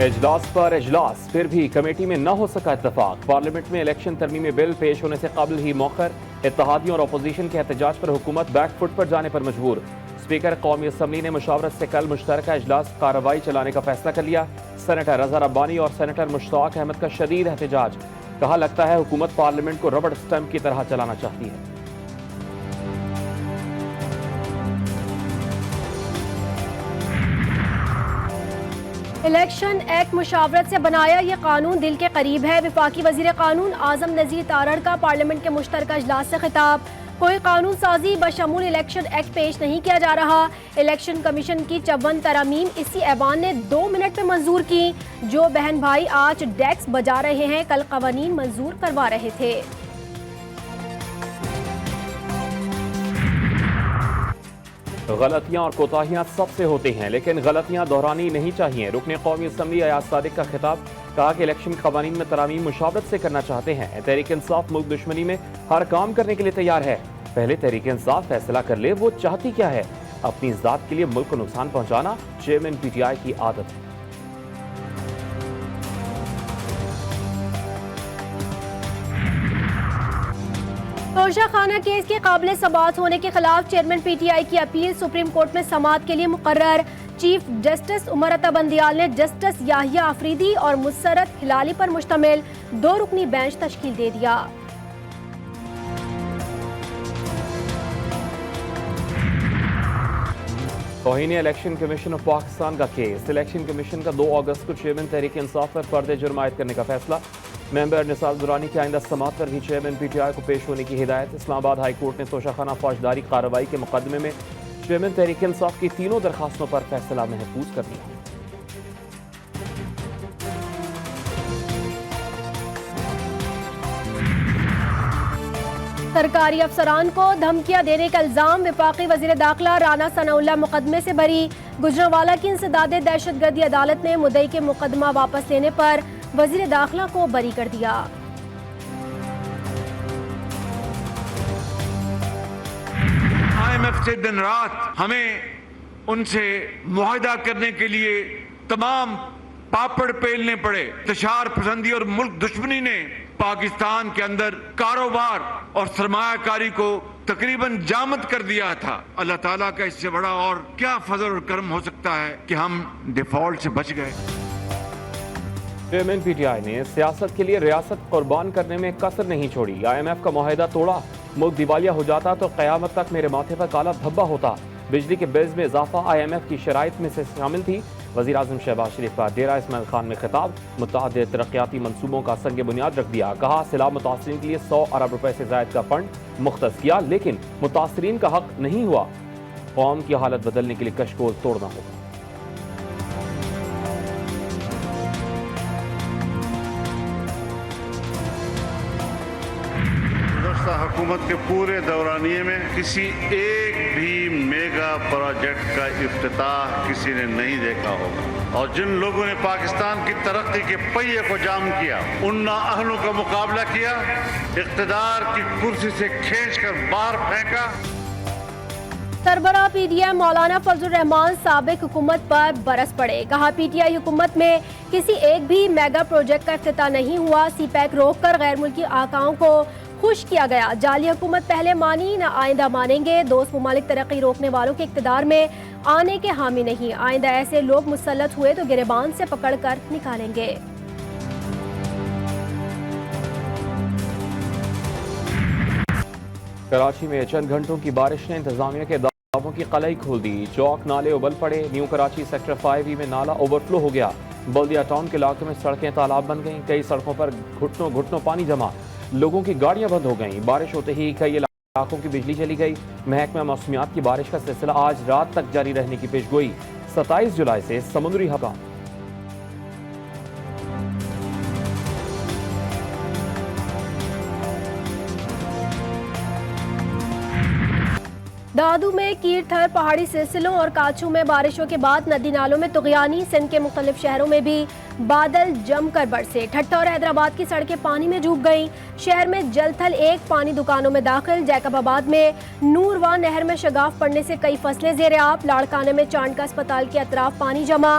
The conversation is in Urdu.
اجلاس پر اجلاس، پھر بھی کمیٹی میں نہ ہو سکا اتفاق۔ پارلیمنٹ میں الیکشن ترمیمی بل پیش ہونے سے قبل ہی موخر، اتحادیوں اور اپوزیشن کے احتجاج پر حکومت بیک فٹ پر جانے پر مجبور۔ اسپیکر قومی اسمبلی نے مشاورت سے کل مشترکہ اجلاس کارروائی چلانے کا فیصلہ کر لیا۔ سینیٹر اظہر ربانی اور سینیٹر مشتاق احمد کا شدید احتجاج، کہا لگتا ہے حکومت پارلیمنٹ کو ربڑ اسٹمپ کی طرح چلانا چاہتی ہے۔ الیکشن ایکٹ مشاورت سے بنایا یہ قانون دل کے قریب ہے۔ وفاقی وزیر قانون اعظم نذیر تارڑ کا پارلیمنٹ کے مشترکہ اجلاس سے خطاب۔ کوئی قانون سازی بشمول الیکشن ایکٹ پیش نہیں کیا جا رہا۔ الیکشن کمیشن کی 54 ترامیم اسی ایوان نے 2 منٹ میں منظور کی۔ جو بہن بھائی آج ڈیکس بجا رہے ہیں، کل قوانین منظور کروا رہے تھے۔ غلطیاں اور کوتاہیاں سب سے ہوتی ہیں، لیکن غلطیاں دہرانی نہیں چاہیے۔ رکن قومی اسمبلی ایاز صادق کا خطاب، کہا کہ الیکشن قوانین میں ترامیم مشاورت سے کرنا چاہتے ہیں۔ تحریک انصاف ملک دشمنی میں ہر کام کرنے کے لیے تیار ہے۔ پہلے تحریک انصاف فیصلہ کر لے وہ چاہتی کیا ہے۔ اپنی ذات کے لیے ملک کو نقصان پہنچانا چیئرمین پی ٹی آئی کی عادت ہے۔ توشہ خانہ کیس کے قابل سماعت ہونے کے خلاف چیئرمین پی ٹی آئی کی اپیل سپریم کورٹ میں سماعت کے لیے مقرر۔ چیف جسٹس عمر عطا بندیال نے جسٹس یاحییٰ آفریدی اور مسرت ہلالی پر مشتمل 2 رکنی بینچ تشکیل دے دیا۔ توہین الیکشن کمیشن آف پاکستان کا کیس، الیکشن کمیشن کا 2 اگست کو چیئرمین تحریک انصاف پر فرد جرم عائد کرنے کا فیصلہ۔ ممبر نثار درانی کی آئندہ سماعت پر بھی چیئرمین پی ٹی آئی کو پیش ہونے کی ہدایت۔ اسلام آباد ہائی کورٹ نے توشہ خانہ فوجداری کارروائی کے مقدمے میں چیئرمین تحریک انصاف کی 3 درخواستوں پر فیصلہ محفوظ کر دیا۔ سرکاری افسران کو دھمکیاں دینے کا الزام، وفاقی وزیر داخلہ رانا ثناء اللہ مقدمے سے بری۔ گجرانوالہ کی انسداد دہشت گردی عدالت نے مدعی کے مقدمہ واپس لینے پر وزیر داخلہ کو بری کر دیا۔ IMF سے دن رات ہمیں ان سے معاہدہ کرنے کے لیے تمام پاپڑ پیلنے پڑے۔ انتشار پسندی اور ملک دشمنی نے پاکستان کے اندر کاروبار اور سرمایہ کاری کو تقریباً جامد کر دیا تھا۔ اللہ تعالیٰ کا اس سے بڑا اور کیا فضل اور کرم ہو سکتا ہے کہ ہم ڈیفالٹ سے بچ گئے۔ چیئرمین پی ٹی آئی نے سیاست کے لیے ریاست قربان کرنے میں کسر نہیں چھوڑی۔ IMF کا معاہدہ توڑا، ملک دیوالیہ ہو جاتا تو قیامت تک میرے ماتھے پر کالا دھبا ہوتا۔ بجلی کے بلز میں اضافہ IMF کی شرائط میں سے شامل تھی۔ وزیر اعظم شہباز شریف کا ڈیرہ اسماعیل خان میں خطاب، متعدد ترقیاتی منصوبوں کا سنگ بنیاد رکھ دیا۔ کہا سیلاب متاثرین کے لیے 100 ارب روپے سے زائد کا فنڈ مختص کیا، لیکن متاثرین کا حق نہیں ہوا۔ قوم کی حالت بدلنے کے لیے کشکول توڑنا ہوگا۔ حکومت کے پورے دورانیے میں کسی ایک بھی میگا پروجیکٹ کا افتتاح کسی نے نہیں دیکھا ہوگا، اور جن لوگوں نے پاکستان کی ترقی کے پہیے کو جام کیا، ان نااہلوں کا مقابلہ کیا، اقتدار کی کرسی سے کھینچ کر باہر پھینکا۔ سربراہ پی ڈی ایم مولانا فضل الرحمان سابق حکومت پر برس پڑے۔ کہا پی ٹی آئی حکومت میں کسی ایک بھی میگا پروجیکٹ کا افتتاح نہیں ہوا۔ سی پیک روک کر غیر ملکی آقاؤں کو خوش کیا گیا۔ جعلی حکومت پہلے مانی نہ آئندہ مانیں گے۔ دوست ممالک ترقی روکنے والوں کے اقتدار میں آنے کے حامی نہیں۔ آئندہ ایسے لوگ مسلط ہوئے تو گریبان سے پکڑ کر نکالیں گے۔ کراچی میں چند گھنٹوں کی بارش نے انتظامیہ کے دعووں کی قلعی کھول دی۔ چوک نالے ابل پڑے۔ نیو کراچی سیکٹر 5E میں نالا اوور فلو ہو گیا۔ بلدیہ ٹاؤن کے علاقے میں سڑکیں تالاب بن گئیں۔ کئی سڑکوں پر گھٹنوں گھٹنوں پانی جمع، لوگوں کی گاڑیاں بند ہو گئیں۔ بارش ہوتے ہی کئی علاقوں کی بجلی چلی گئی۔ محکمہ موسمیات کی بارش کا سلسلہ آج رات تک جاری رہنے کی پیشگوئی۔ 27 جولائی سے سمندری حکام۔ دادو میں کیر تھر پہاڑی سلسلوں اور کاچھو میں بارشوں کے بعد ندی نالوں میں طغیانی۔ سندھ کے مختلف شہروں میں بھی بادل جم کر برسے۔ ٹھٹھہ اور حیدرآباد کی سڑکیں پانی میں ڈوب گئیں۔ شہر میں جل تھل 1 پانی دکانوں میں داخل۔ جیکب آباد میں نوروان نہر میں شگاف پڑنے سے کئی فصلیں زیر آب۔ لاڑکانہ میں چاند کا اسپتال کے اطراف پانی جمع۔